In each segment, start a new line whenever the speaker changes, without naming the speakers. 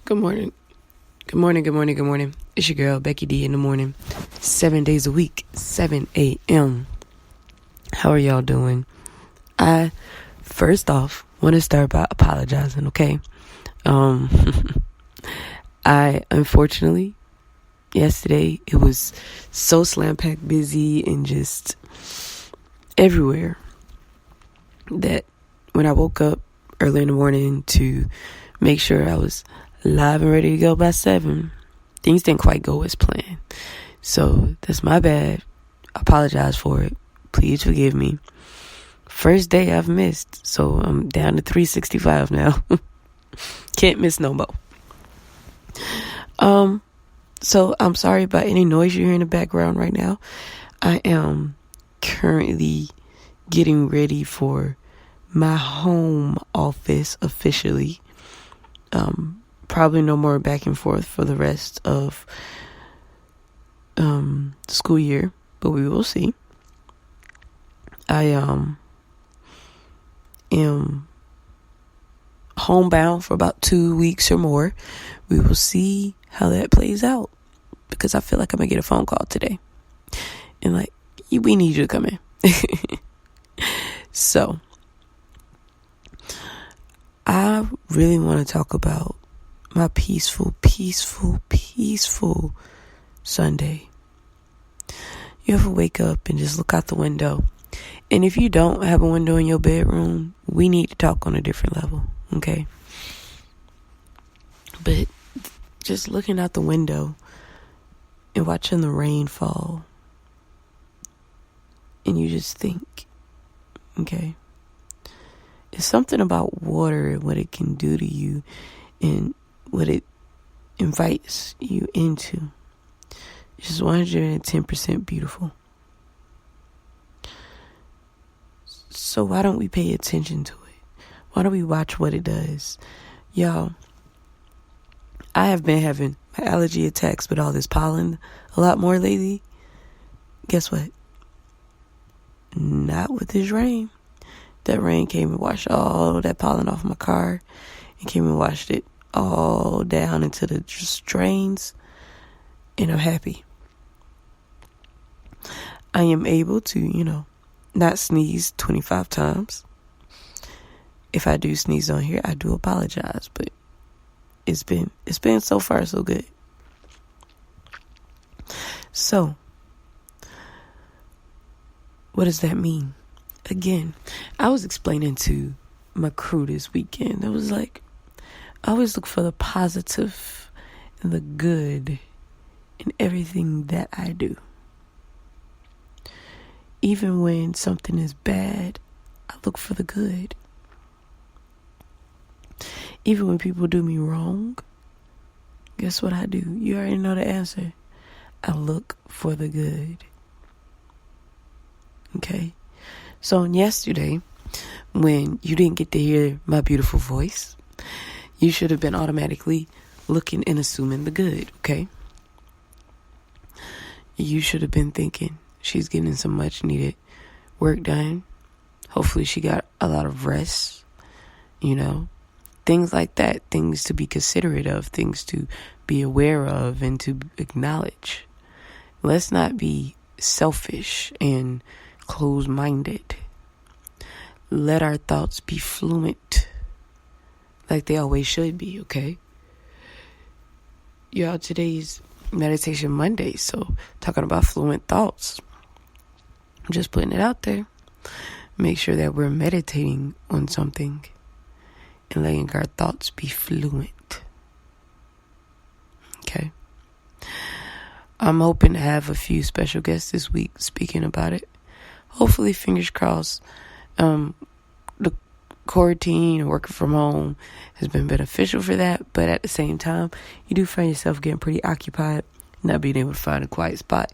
Good morning. Good morning, good morning, good morning. It's your girl, Becky D in the morning. 7 days a week, 7 a.m. How are y'all doing? I, first off, want to start by apologizing, okay? I, unfortunately, yesterday, it was so slam-packed busy and just everywhere that when I woke up early in the morning to make sure I was live and ready to go by 7, things didn't quite go as planned. So that's my bad. I apologize for it. Please forgive me. First day I've missed, so I'm down to 365 now. Can't miss no more. So I'm sorry about any noise you hear in the background right now. I am currently getting ready for my home office officially. Probably no more back and forth for the rest of the school year, but we will see. I am homebound for about 2 weeks or more. We will see how that plays out, because I feel like I'm gonna get a phone call today and we need you to come in. So I really want to talk about my peaceful Sunday. You ever wake up and just look out the window? And if you don't have a window in your bedroom, we need to talk on a different level, okay? But just looking out the window and watching the rain fall, and you just think, okay, it's something about water and what it can do to you and what it invites you into. It's just 110% beautiful. So why don't we pay attention to it? Why don't we watch what it does? Y'all, I have been having my allergy attacks with all this pollen a lot more lately. Guess what? Not with this rain. That rain came and washed all that pollen off my car and came and washed it all down into the drains, and I'm happy. I am able to, not sneeze 25 times. If I do sneeze on here, I do apologize, but it's been so far so good. So, what does that mean? Again, I was explaining to my crew this weekend. I was like, I always look for the positive and the good in everything that I do. Even when something is bad, I look for the good. Even when people do me wrong, guess what I do? You already know the answer. I look for the good. Okay? So on yesterday, when you didn't get to hear my beautiful voice, you should have been automatically looking and assuming the good, okay? You should have been thinking, she's getting some much needed work done. Hopefully she got a lot of rest, things like that, things to be considerate of, things to be aware of and to acknowledge. Let's not be selfish and closed-minded. Let our thoughts be fluent, like they always should be, okay? Y'all, today's Meditation Monday, so talking about fluent thoughts. I'm just putting it out there. Make sure that we're meditating on something and letting our thoughts be fluent. Okay? I'm hoping to have a few special guests this week speaking about it. Hopefully, fingers crossed, the quarantine and working from home has been beneficial for that. But at the same time, you do find yourself getting pretty occupied, not being able to find a quiet spot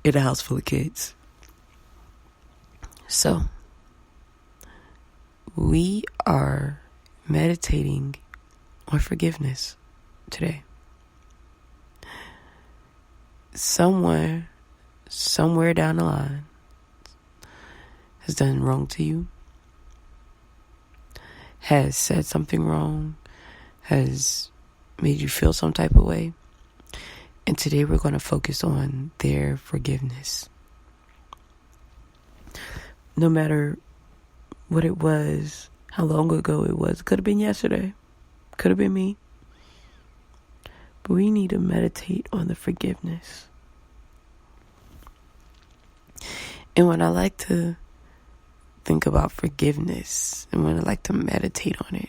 in a house full of kids. So, we are meditating on forgiveness today. Somewhere down the line has done wrong to you, has said something wrong, has made you feel some type of way. And today we're going to focus on their forgiveness. No matter what it was, how long ago it was, it could have been yesterday, could have been me. But we need to meditate on the forgiveness. And when I like to think about forgiveness, and when I like to meditate on it,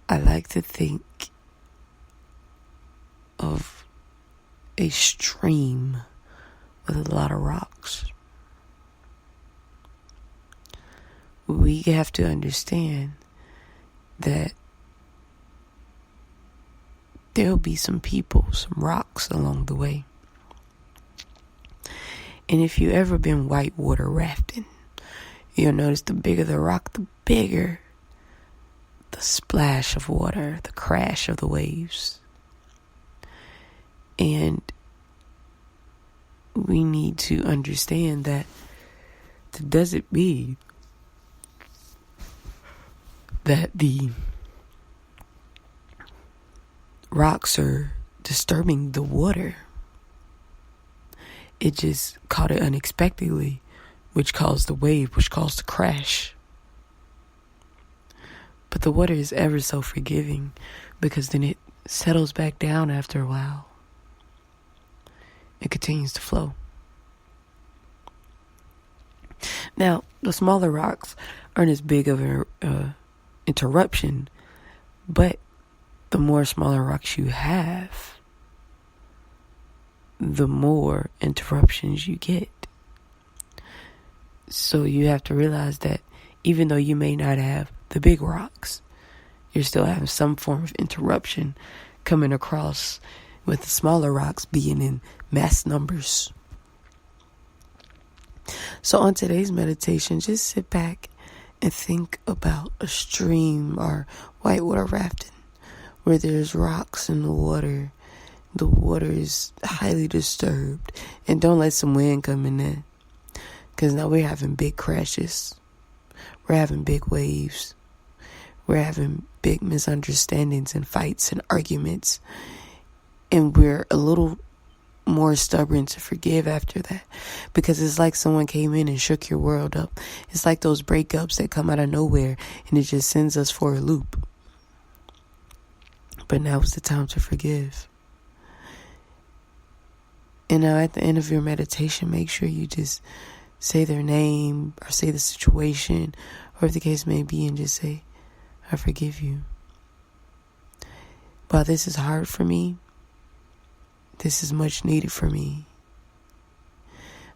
I like to think of a stream with a lot of rocks. We have to understand that there'll be some people, some rocks along the way. And if you've ever been whitewater rafting, you'll notice the bigger the rock, the bigger the splash of water, the crash of the waves. And we need to understand that does it mean that the rocks are disturbing the water? It just caught it unexpectedly, which caused the wave, which caused the crash. But the water is ever so forgiving, because then it settles back down after a while. It continues to flow. Now, the smaller rocks aren't as big of an interruption, but the more smaller rocks you have, the more interruptions you get. So you have to realize that even though you may not have the big rocks, you're still having some form of interruption coming across, with the smaller rocks being in mass numbers. So on today's meditation, just sit back and think about a stream or whitewater rafting where there's rocks in the water. The water is highly disturbed, and don't let some wind come in there, because now we're having big crashes. We're having big waves. We're having big misunderstandings and fights and arguments. And we're a little more stubborn to forgive after that, because it's like someone came in and shook your world up. It's like those breakups that come out of nowhere and it just sends us for a loop. But now is the time to forgive. And now at the end of your meditation, make sure you just say their name or say the situation, or if the case may be, and just say, I forgive you. While this is hard for me, this is much needed for me.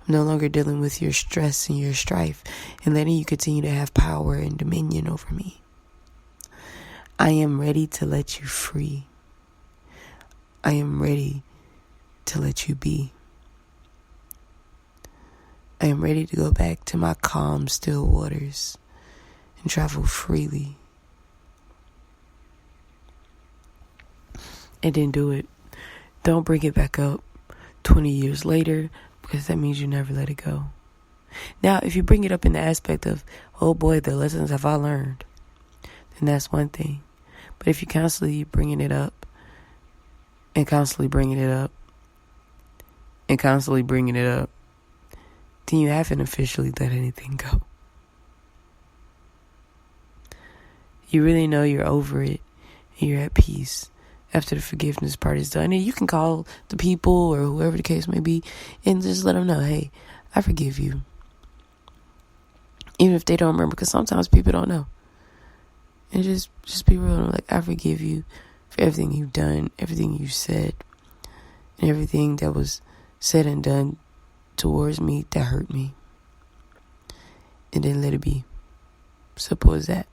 I'm no longer dealing with your stress and your strife and letting you continue to have power and dominion over me. I am ready to let you free. I am ready to let you be. I am ready to go back to my calm, still waters and travel freely. And then do it. Don't bring it back up 20 years later, because that means you never let it go. Now, if you bring it up in the aspect of, oh boy, the lessons have I learned, then that's one thing. But if you constantly bringing it up and constantly bringing it up and constantly bringing it up, then you haven't officially let anything go. You really know you're over it and you're at peace after the forgiveness part is done. And you can call the people or whoever the case may be and just let them know, hey, I forgive you. Even if they don't remember, because sometimes people don't know. And just be real, like, I forgive you for everything you've done, everything you said, and everything that was said and done towards me that hurt me. And then let it be. Simple as that.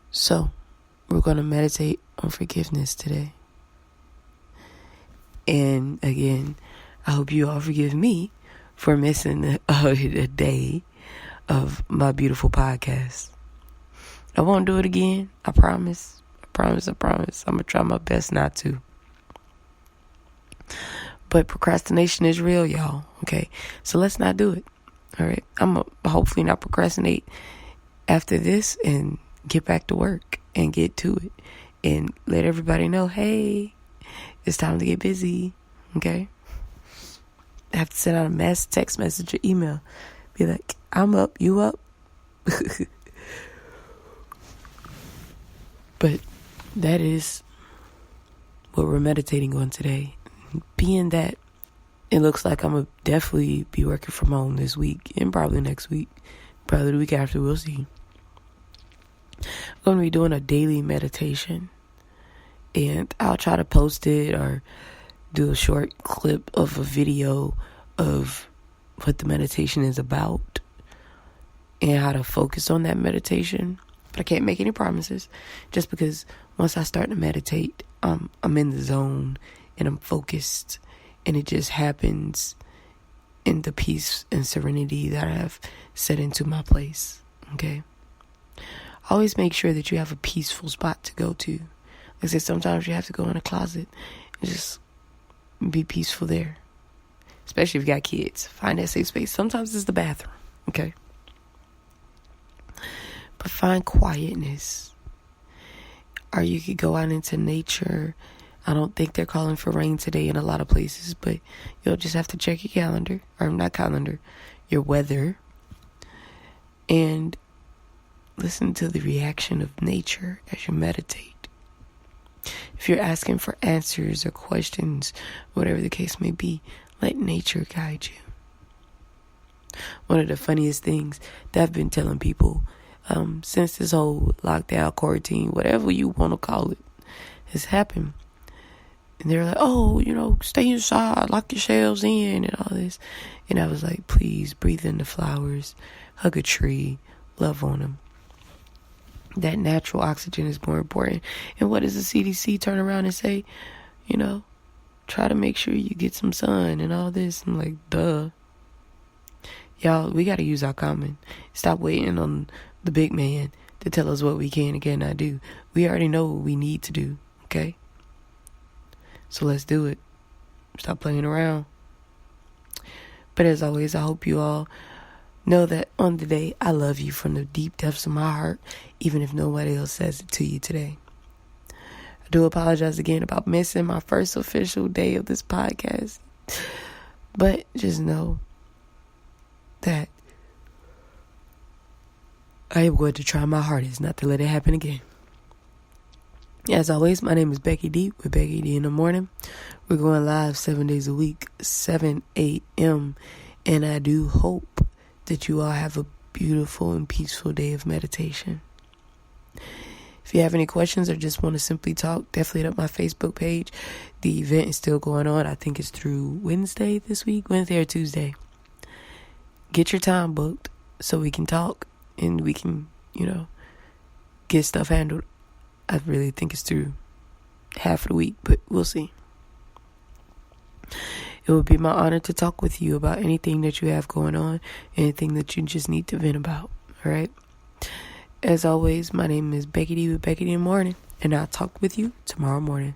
So, we're going to meditate on forgiveness today. And again, I hope you all forgive me for missing a day of my beautiful podcast. I won't do it again. I promise. I promise. I'm going to try my best not to. But procrastination is real, y'all. Okay? So let's not do it. All right? I'm going to hopefully not procrastinate after this and get back to work and get to it and let everybody know, hey, it's time to get busy. Okay? I have to send out a mass text message or email. Be like, I'm up, you up? But that is what we're meditating on today. Being that it looks like I'm going to definitely be working from home this week and probably next week. Probably the week after, we'll see. I'm going to be doing a daily meditation. And I'll try to post it or do a short clip of a video of what the meditation is about and how to focus on that meditation. But I can't make any promises just because once I start to meditate, I'm in the zone and I'm focused, and it just happens in the peace and serenity that I have set into my place. Okay? Always make sure that you have a peaceful spot to go to. Like I said, sometimes you have to go in a closet and just be peaceful there. Especially if you got kids. Find that safe space. Sometimes it's the bathroom. Okay? But find quietness. Or you could go out into nature. I don't think they're calling for rain today in a lot of places, but you'll just have to check your calendar. Or not calendar. Your weather. And listen to the reaction of nature as you meditate. If you're asking for answers or questions, whatever the case may be, let nature guide you. One of the funniest things that I've been telling people since this whole lockdown, quarantine, whatever you want to call it, has happened. And they're like, oh, stay inside, lock yourselves in and all this. And I was like, please breathe in the flowers, hug a tree, love on them. That natural oxygen is more important. And what does the CDC turn around and say? Try to make sure you get some sun and all this. I'm like, duh. Y'all, we got to use our common. Stop waiting on the big man to tell us what we can and cannot do. We already know what we need to do, okay? So let's do it. Stop playing around. But as always, I hope you all know that on the day, I love you from the deep depths of my heart, even if nobody else says it to you today. I do apologize again about missing my first official day of this podcast. But just know that I am going to try my hardest not to let it happen again. As always, my name is Becky D with Becky D in the Morning. We're going live 7 days a week, 7 a.m. And I do hope that you all have a beautiful and peaceful day of meditation. If you have any questions or just want to simply talk, definitely hit up my Facebook page. The event is still going on. I think it's through Wednesday this week, Wednesday or Tuesday. Get your time booked so we can talk and we can, get stuff handled. I really think it's through half of the week, but we'll see. It would be my honor to talk with you about anything that you have going on, anything that you just need to vent about, all right? As always, my name is Becky D with Becky D in the Morning, and I'll talk with you tomorrow morning.